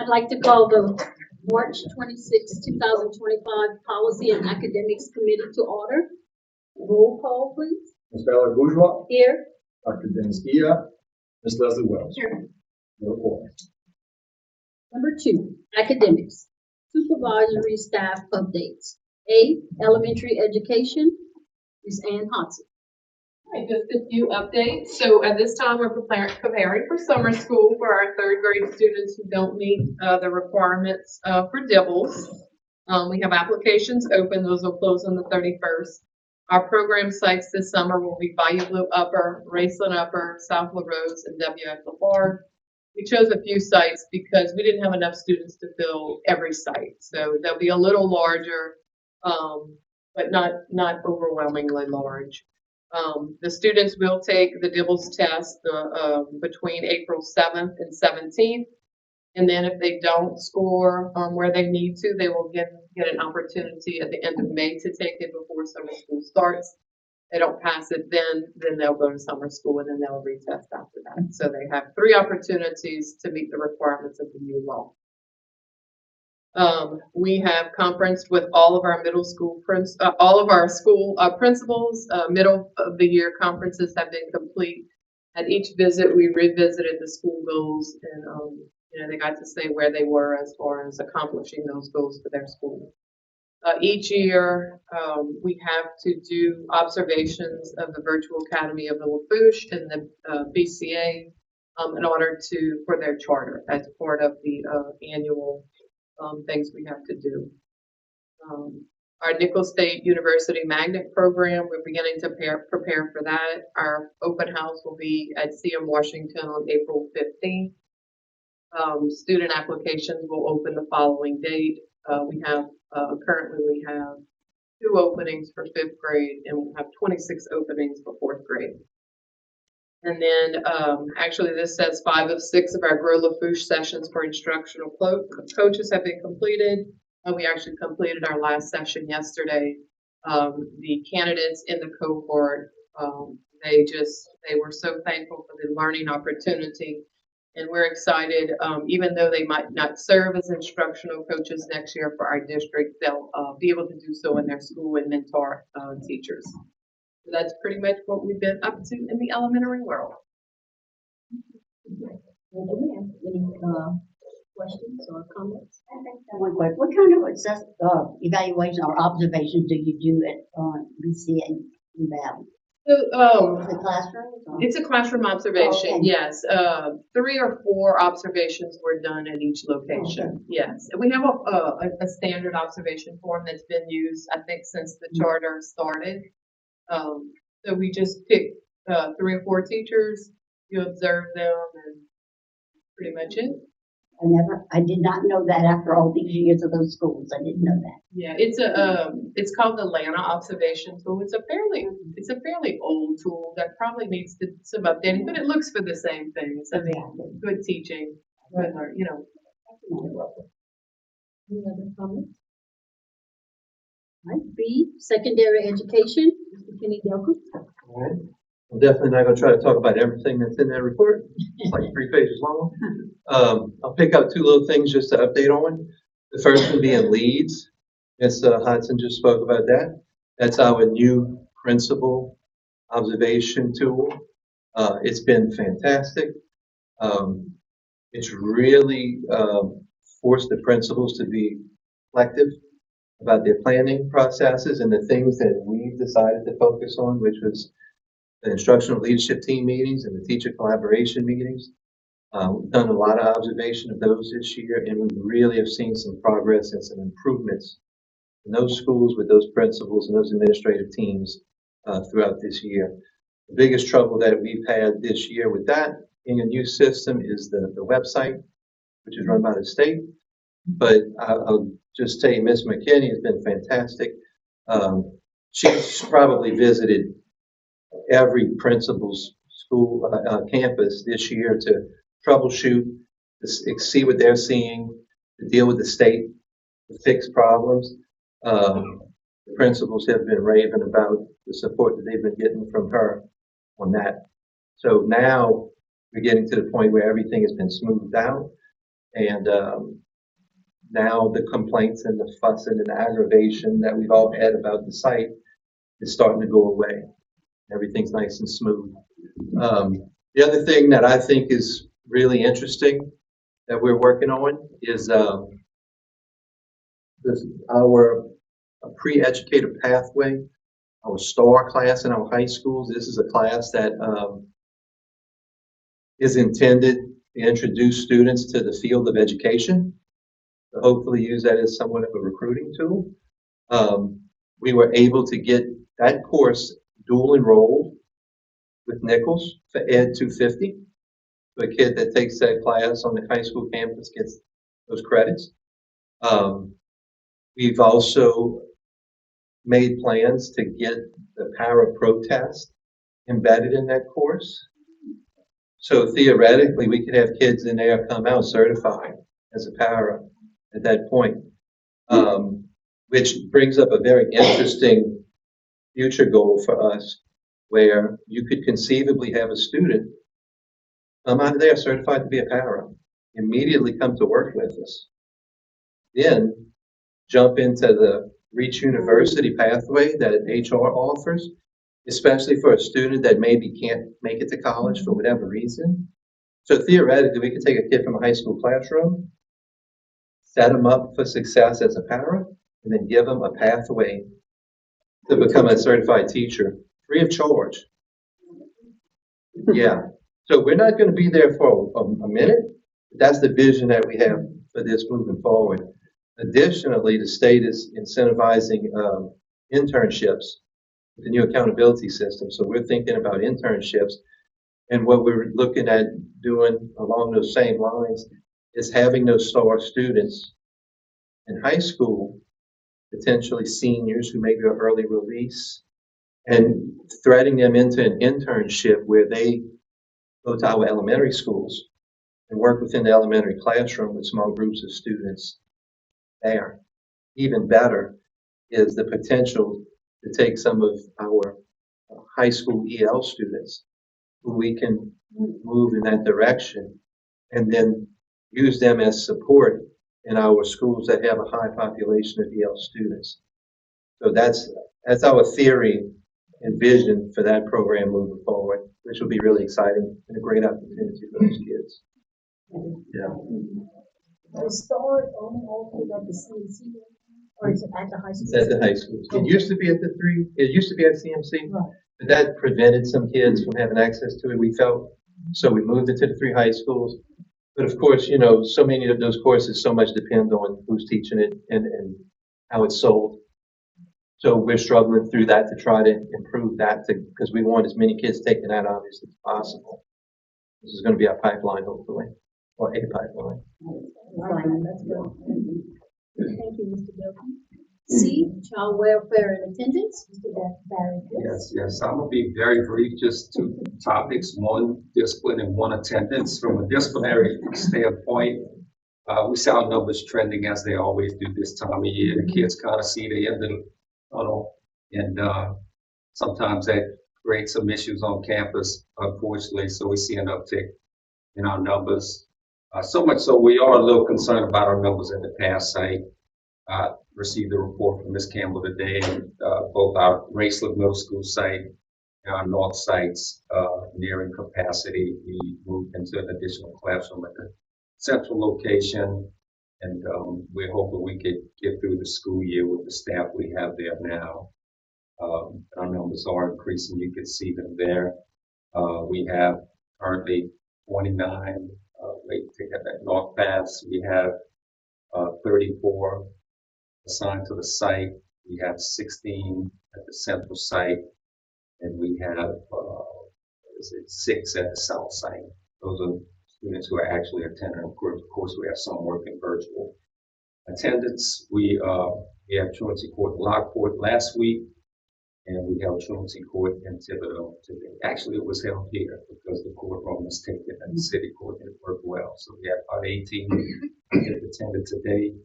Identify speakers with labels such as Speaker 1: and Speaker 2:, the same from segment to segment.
Speaker 1: I'd like to call the March 26, 2025 Policy and Academics Committee to order. Roll call, please.
Speaker 2: Ms. Valerie Bourgeois.
Speaker 1: Here.
Speaker 2: Dr. Dennis Gia. Ms. Leslie Wells.
Speaker 1: Here.
Speaker 2: Your report.
Speaker 1: Number 2, academics. Supervisory staff updates. A, elementary education. Ms. Ann Hodson.
Speaker 3: Right, just a few updates. So at this time, we're preparing for summer school for our third grade students who don't meet the requirements for DIBELS. We have applications open. Those will close on the 31st. Our program sites this summer will be Bayou Blue Upper, Raceland Upper, South LaRose, and WF LaFar. We chose a few sites because we didn't have enough students to fill every site. So they'll be a little larger, but not overwhelmingly large. The students will take the DIBELS test between April 7th and 17th. And then if they don't score where they need to, they will get an opportunity at the end of May to take it before summer school starts. They don't pass it, then they'll go to summer school and then they'll retest after that. So they have 3 opportunities to meet the requirements of the new law. We have conferenced with all of our middle school all of our school principals. Middle of the year conferences have been complete. At each visit, we revisited the school goals, and they got to say where they were as far as accomplishing those goals for their school. Each year, we have to do observations of the Virtual Academy of the Lafourche and the BCA in order for their charter as part of the annual things we have to do. Our Nicholls State University Magnet Program, we're beginning to prepare for that. Our open house will be at CM Washington on April 15th. Student applications will open the following date. Currently we have 2 openings for 5th grade, and we'll have 26 openings for 4th grade. And then actually this says 5 of 6 of our Grow Lafourche sessions for instructional coaches have been completed. We actually completed our last session yesterday. The candidates in the cohort, they were so thankful for the learning opportunity. And we're excited, even though they might not serve as instructional coaches next year for our district, they'll be able to do so in their school and mentor teachers. So that's pretty much what we've been up to in the elementary world.
Speaker 1: Any questions or comments?
Speaker 4: I think that one question. What kind of evaluation or observations do you do at BCA in Valley?
Speaker 3: So,
Speaker 4: The classrooms?
Speaker 3: it's a classroom observation,
Speaker 4: Okay.
Speaker 3: yes. 3 or 4 observations were done at each location,
Speaker 4: Okay.
Speaker 3: yes. And we have a standard observation form that's been used, I think, since the charter started. So we just pick 3 or 4 teachers, you observe them, and pretty much it.
Speaker 4: I did not know that after all these years of those schools. I didn't know that.
Speaker 3: Yeah, it's called the Lana Observation Tool. It's a fairly old tool that probably needs some updating, but it looks for the same things. I mean, good teaching, good learning,
Speaker 1: Any other comments? All right, B, secondary education. Mr. Kenny Delco.
Speaker 5: All right. I'm definitely not going to try to talk about everything that's in that report. It's like 3 pages long. I'll pick out 2 little things just to update on. The first one being leads. Ms. Hodson just spoke about that. That's our new principal observation tool. It's been fantastic. It's really forced the principals to be reflective about their planning processes and the things that we've decided to focus on, which was the instructional leadership team meetings and the teacher collaboration meetings. We've done a lot of observation of those this year, and we really have seen some progress and some improvements in those schools with those principals and those administrative teams throughout this year. The biggest trouble that we've had this year with that in a new system is the website, which is run by the state. But I'll just tell you, Ms. McKinney has been fantastic. She's probably visited every principal's school campus this year to troubleshoot, to see what they're seeing, to deal with the state, to fix problems. The principals have been raving about the support that they've been getting from her on that. So now we're getting to the point where everything has been smoothed out, And now the complaints and the fussing and aggravation that we've all had about the site is starting to go away. Everything's nice and smooth. The other thing that I think is really interesting that we're working on is our pre-educator pathway, our STAR class in our high schools. This is a class that is intended to introduce students to the field of education, to hopefully use that as somewhat of a recruiting tool. We were able to get that course dual enrolled with Nichols for Ed 250. So a kid that takes that class on the high school campus gets those credits. We've also made plans to get the para pro test embedded in that course. So theoretically, we could have kids in there come out certified as a para at that point, which brings up a very interesting future goal for us, where you could conceivably have a student come out of there certified to be a para, immediately come to work with us, then jump into the Reach University pathway that HR offers, especially for a student that maybe can't make it to college for whatever reason. So theoretically, we could take a kid from a high school classroom, set them up for success as a para, and then give them a pathway to become a certified teacher, free of charge. Yeah. So we're not going to be there for a minute. That's the vision that we have for this moving forward. Additionally, the state is incentivizing internships with the new accountability system. So we're thinking about internships. And what we're looking at doing along those same lines is having those STAR students in high school, potentially seniors who may be an early release, and threading them into an internship where they go to our elementary schools and work within the elementary classroom with small groups of students there. Even better is the potential to take some of our high school EL students who we can move in that direction and then use them as support in our schools that have a high population of EL students. So that's our theory and vision for that program moving forward, which will be really exciting and a great opportunity for those kids. Yeah.
Speaker 1: The STAR only offered at the CMC, or is it at the high school?
Speaker 5: It's at the high schools. It used to be at the three. It used to be at CMC, but that prevented some kids from having access to it, we felt. So we moved it to the three high schools. But of course, you know, so many of those courses, so much depends on who's teaching it and how it's sold. So we're struggling through that to try to improve that, because we want as many kids taking that obviously as possible. This is going to be our pipeline, hopefully, or a pipeline.
Speaker 1: That's good. Thank you, Mr. Bilton. C, child welfare and attendance, Mr. Barry.
Speaker 6: Yes, I'm gonna be very brief, just two topics, one discipline and one attendance. From a disciplinary standpoint, we saw our numbers trending as they always do this time of year. The kids kind of see the end of the tunnel, and sometimes that creates some issues on campus, unfortunately, so we see an uptick in our numbers. So much so we are a little concerned about our numbers at the past site. Received a report from Ms. Campbell today, both our Raceland Middle School site and our North sites nearing capacity. We moved into an additional classroom at the central location, and we're hoping we could get through the school year with the staff we have there now. Our numbers are increasing. You can see them there. We have currently 29 at North Paths. We have 34 assigned to the site. We have 16 at the central site, and we have 6 at the south site. Those are students who are actually attending. Of course, we have some working virtual. Attendance, we have Truancy Court in Lockport last week, and we held Truancy Court in Thibodeau today. Actually, it was held here because the courtroom was taken at the city court and it worked well. So we had about 18 kids attended today.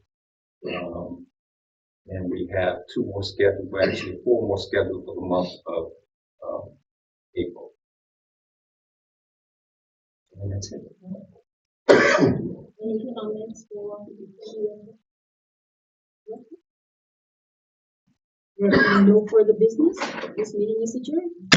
Speaker 6: And we have 2 more scheduled, well, actually 4 more scheduled for the month of April. And that's it.
Speaker 1: Any comments for? There being no further business, this meeting is adjourned.